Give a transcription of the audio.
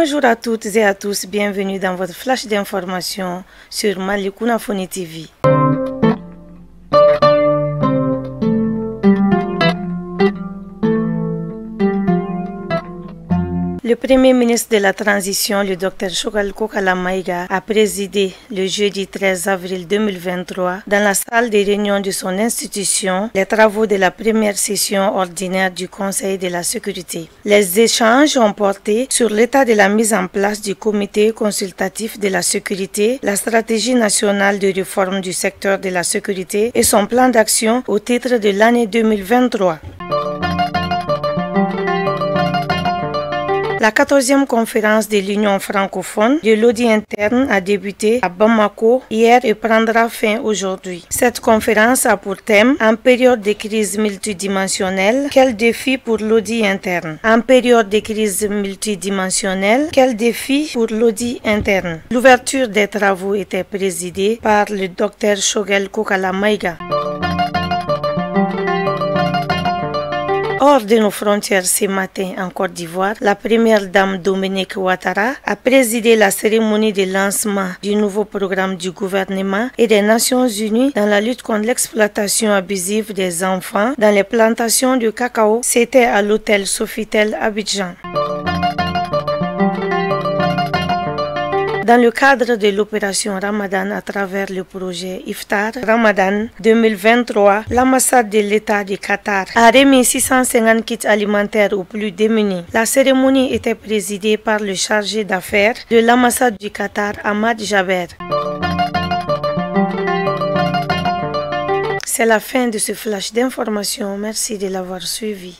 Bonjour à toutes et à tous, bienvenue dans votre flash d'information sur Malikouna Foni TV. Le Premier ministre de la Transition, le Dr Choguel Kokala Maïga, a présidé le jeudi 13 avril 2023 dans la salle de réunion de son institution les travaux de la première session ordinaire du Conseil de la sécurité. Les échanges ont porté sur l'état de la mise en place du comité consultatif de la sécurité, la stratégie nationale de réforme du secteur de la sécurité et son plan d'action au titre de l'année 2023. La 14e conférence de l'Union francophone de l'audit interne a débuté à Bamako hier et prendra fin aujourd'hui. Cette conférence a pour thème « En période de crise multidimensionnelle, quels défis pour l'audit interne ?» En période de crise multidimensionnelle, quels défis pour l'audit interne? L'ouverture des travaux était présidée par le Dr Choguel Kokala Maïga. Hors de nos frontières ce matin en Côte d'Ivoire, la première dame Dominique Ouattara a présidé la cérémonie de lancement du nouveau programme du gouvernement et des Nations Unies dans la lutte contre l'exploitation abusive des enfants dans les plantations de cacao. C'était à l'hôtel Sofitel Abidjan. Dans le cadre de l'opération Ramadan à travers le projet Iftar Ramadan 2023, l'ambassade de l'État du Qatar a remis 650 kits alimentaires aux plus démunis. La cérémonie était présidée par le chargé d'affaires de l'ambassade du Qatar, Ahmad Jaber. C'est la fin de ce flash d'information. Merci de l'avoir suivi.